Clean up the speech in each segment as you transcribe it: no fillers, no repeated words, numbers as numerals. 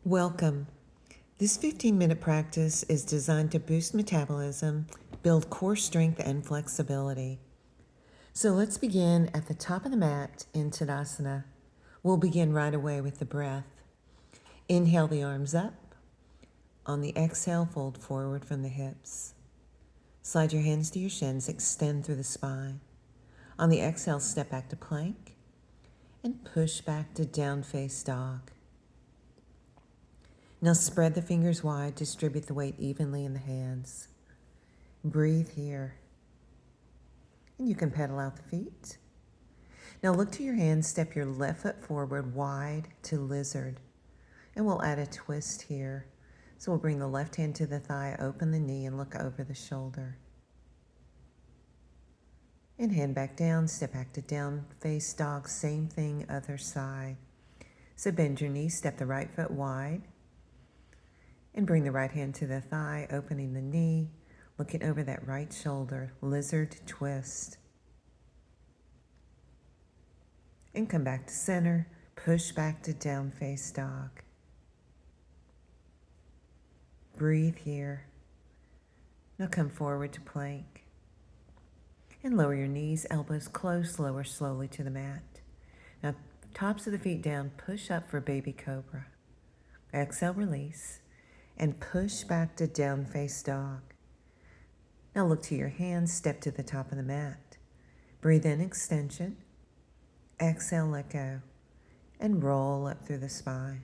Welcome. This 15-minute practice is designed to boost metabolism, build core strength and flexibility. So let's begin at the top of the mat in Tadasana. We'll begin right away with the breath. Inhale the arms up. On the exhale, fold forward from the hips. Slide your hands to your shins, extend through the spine. On the exhale, step back to plank and push back to down face dog. Now spread the fingers wide, distribute the weight evenly in the hands. Breathe here. And you can pedal out the feet. Now look to your hands, step your left foot forward wide to lizard. And we'll add a twist here. So we'll bring the left hand to the thigh, open the knee, and look over the shoulder. And hand back down, step back to down face dog, same thing, other side. So bend your knee, step the right foot wide. And bring the right hand to the thigh, opening the knee, looking over that right shoulder, lizard twist. And come back to center, push back to down face dog. Breathe here. Now come forward to plank. And lower your knees, elbows close, lower slowly to the mat. Now tops of the feet down, push up for baby cobra. Exhale, release. And push back to down face dog. Now look to your hands, step to the top of the mat. Breathe in, extension. Exhale, let go. And roll up through the spine.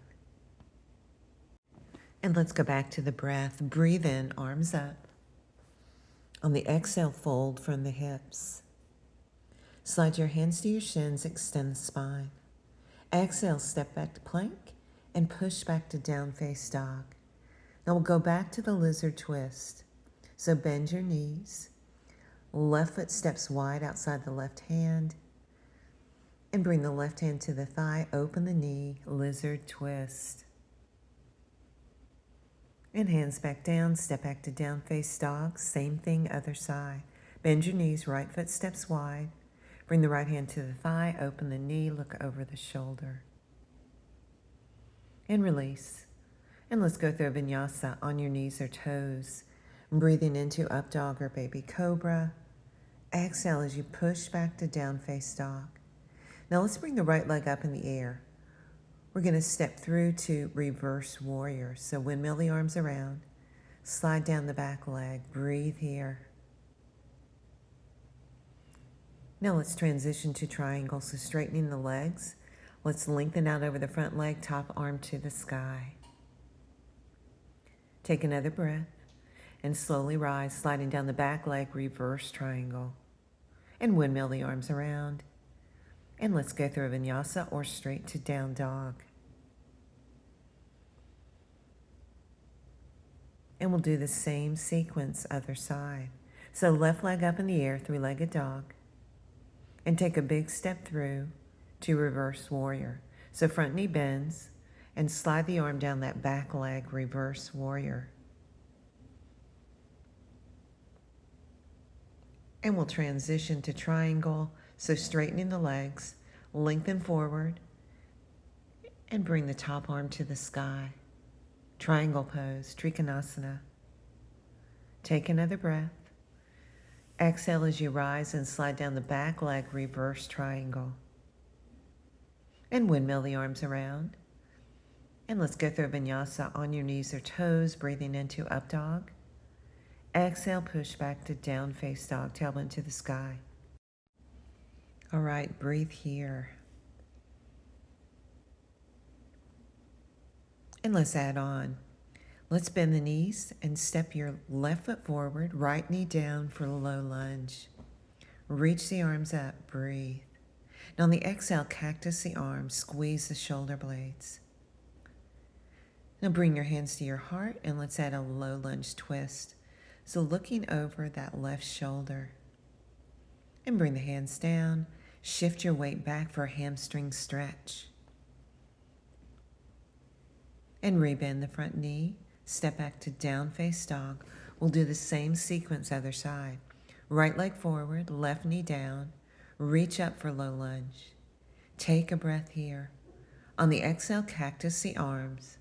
And let's go back to the breath. Breathe in, arms up. On the exhale, fold from the hips. Slide your hands to your shins, extend the spine. Exhale, step back to plank and push back to down face dog. Now we'll go back to the lizard twist. So bend your knees. Left foot steps wide outside the left hand. And bring the left hand to the thigh, open the knee, lizard twist. And hands back down, step back to down face dog, same thing, other side. Bend your knees, right foot steps wide. Bring the right hand to the thigh, open the knee, look over the shoulder. And release. And let's go through a vinyasa on your knees or toes. Breathing into up dog or baby cobra. Exhale as you push back to down face dog. Now let's bring the right leg up in the air. We're going to step through to reverse warrior. So windmill the arms around. Slide down the back leg. Breathe here. Now let's transition to triangle. So straightening the legs. Let's lengthen out over the front leg, top arm to the sky. Take another breath and slowly rise, sliding down the back leg, reverse triangle. And windmill the arms around. And let's go through a vinyasa or straight to down dog. And we'll do the same sequence, other side. So left leg up in the air, three-legged dog. And take a big step through to reverse warrior. So front knee bends. And slide the arm down that back leg, reverse warrior. And we'll transition to triangle. So straightening the legs, lengthen forward, and bring the top arm to the sky. Triangle pose, Trikonasana. Take another breath. Exhale as you rise and slide down the back leg, reverse triangle. And windmill the arms around. And let's go through a vinyasa on your knees or toes, breathing into up dog. Exhale, push back to down face dog, tailbone to the sky. All right, breathe here. And let's add on. Let's bend the knees and step your left foot forward, right knee down for the low lunge. Reach the arms up, breathe. Now on the exhale, cactus the arms, squeeze the shoulder blades. Now bring your hands to your heart and let's add a low lunge twist. So looking over that left shoulder. And bring the hands down, shift your weight back for a hamstring stretch. And rebend the front knee, step back to down face dog. We'll do the same sequence other side. Right leg forward, left knee down, reach up for low lunge. Take a breath here. On the exhale, cactus the arms.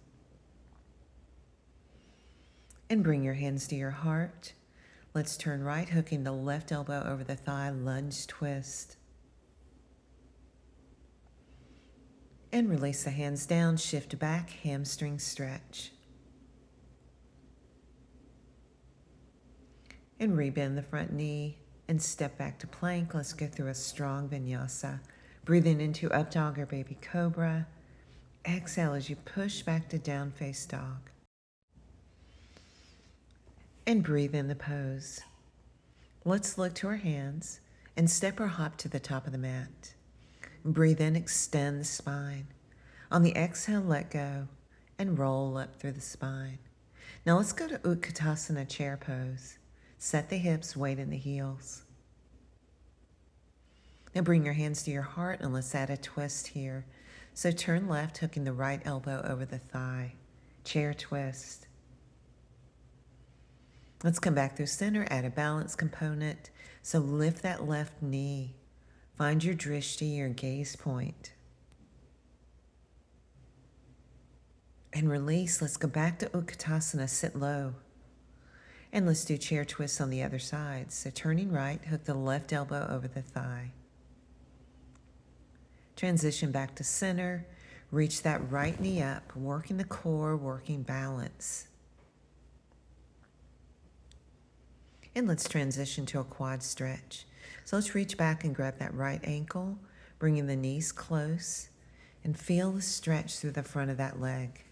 And bring your hands to your heart. Let's turn right, hooking the left elbow over the thigh, lunge twist. And release the hands down, shift back, hamstring stretch. And rebend the front knee and step back to plank. Let's go through a strong vinyasa. Breathing into up dog or baby cobra. Exhale as you push back to down face dog. And breathe in the pose. Let's look to our hands and step or hop to the top of the mat. Breathe in, extend the spine. On the exhale, let go and roll up through the spine. Now let's go to Utkatasana chair pose. Set the hips, weight in the heels. Now bring your hands to your heart and let's add a twist here. So turn left, hooking the right elbow over the thigh. Chair twist. Let's come back through center, add a balance component. So lift that left knee. Find your drishti, your gaze point. And release. Let's go back to Utkatasana, sit low. And let's do chair twists on the other side. So turning right, hook the left elbow over the thigh. Transition back to center. Reach that right knee up, working the core, working balance. And let's transition to a quad stretch. So let's reach back and grab that right ankle, bringing the knees close, and feel the stretch through the front of that leg.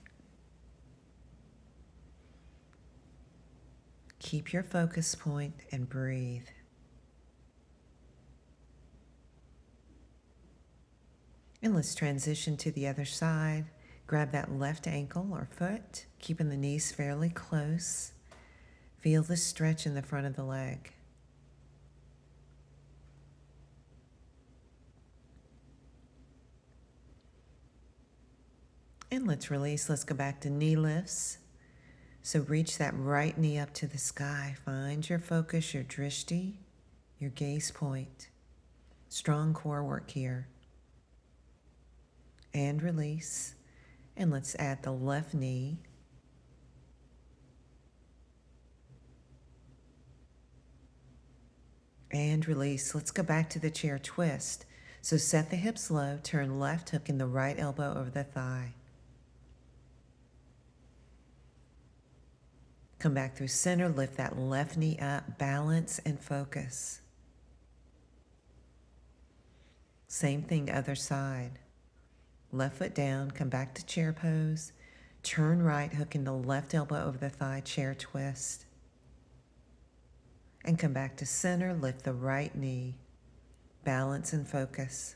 Keep your focus point and breathe. And let's transition to the other side. Grab that left ankle or foot, keeping the knees fairly close. Feel the stretch in the front of the leg. And let's release. Let's go back to knee lifts. So reach that right knee up to the sky. Find your focus, your drishti, your gaze point. Strong core work here. And release. And let's add the left knee. And release. Let's go back to the chair twist. So set the hips low, turn left, hooking the right elbow over the thigh. Come back through center, lift that left knee up, balance and focus. Same thing, other side. Left foot down, come back to chair pose. Turn right, hooking the left elbow over the thigh, chair twist. And come back to center, lift the right knee, balance and focus.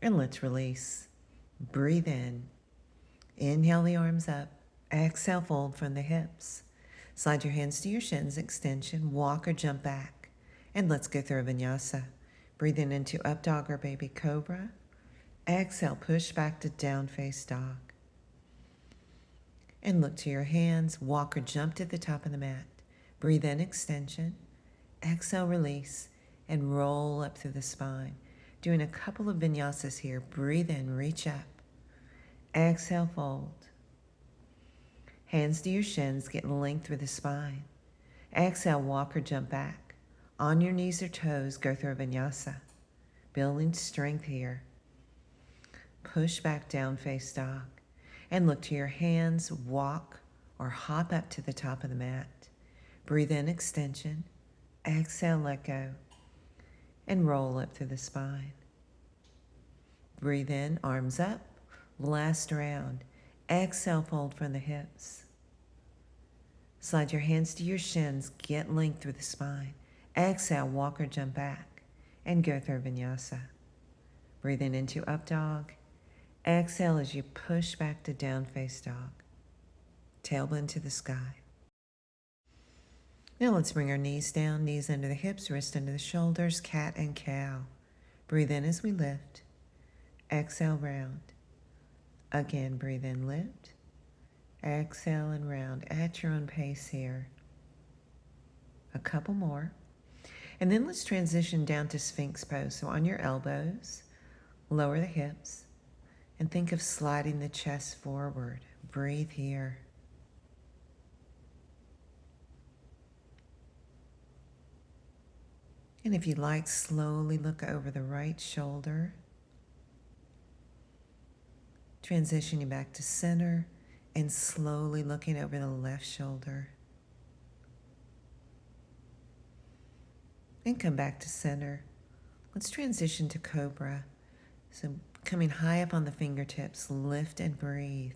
And let's release. Breathe in. Inhale the arms up. Exhale, fold from the hips. Slide your hands to your shins, extension, walk or jump back. And let's go through a vinyasa. Breathing into up dog or baby cobra. Exhale, push back to down face dog. And look to your hands, walk or jump to the top of the mat. Breathe in, extension. Exhale, release, and roll up through the spine. Doing a couple of vinyasas here. Breathe in, reach up. Exhale, fold. Hands to your shins, get length through the spine. Exhale, walk or jump back. On your knees or toes, go through a vinyasa. Building strength here. Push back, down face dog. And look to your hands, walk or hop up to the top of the mat. Breathe in, extension. Exhale, let go. And roll up through the spine. Breathe in, arms up. Last round. Exhale, fold from the hips. Slide your hands to your shins, get length through the spine. Exhale, walk or jump back, and go through vinyasa. Breathing into up dog. Exhale as you push back to down face dog. Tailbone to the sky. Now let's bring our knees down, knees under the hips, wrist under the shoulders, cat and cow. Breathe in as we lift. Exhale, round. Again, breathe in, lift. Exhale and round at your own pace here. A couple more. And then let's transition down to Sphinx pose. So on your elbows, lower the hips, and think of sliding the chest forward. breathe here. And if you like, slowly look over the right shoulder. Transitioning back to center and slowly looking over the left shoulder. And come back to center. Let's transition to Cobra. So coming high up on the fingertips, lift and breathe.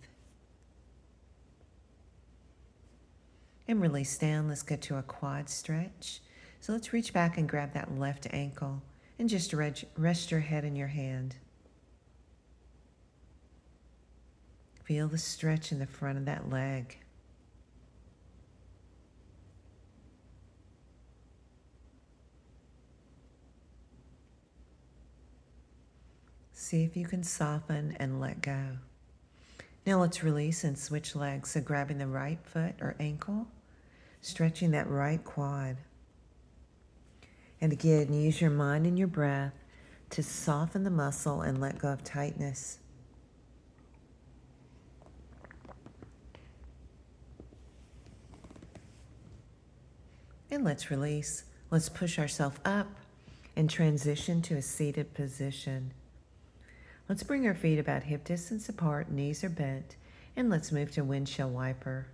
And release down. Let's get to a quad stretch. So let's reach back and grab that left ankle and just rest your head in your hand. Feel the stretch in the front of that leg. See if you can soften and let go. Now let's release and switch legs. So grabbing the right foot or ankle, stretching that right quad. And again, use your mind and your breath to soften the muscle and let go of tightness. And let's release. Let's push ourselves up and transition to a seated position. Let's bring our feet about hip distance apart, knees are bent, and let's move to windshield wiper.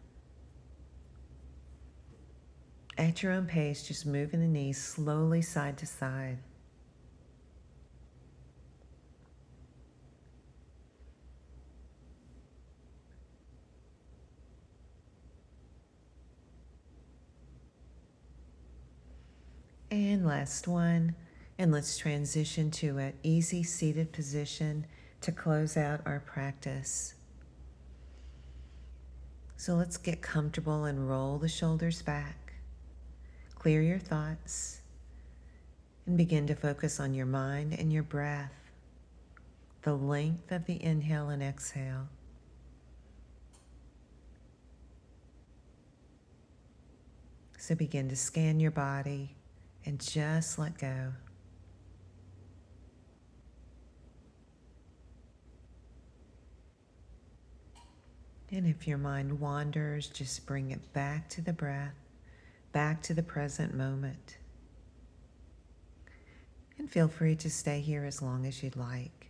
At your own pace, just moving the knees slowly side to side. And last one. And let's transition to an easy seated position to close out our practice. So let's get comfortable and roll the shoulders back. Clear your thoughts and begin to focus on your mind and your breath, the length of the inhale and exhale. So begin to scan your body and just let go. And if your mind wanders, just bring it back to the breath, back to the present moment. And feel free to stay here as long as you'd like.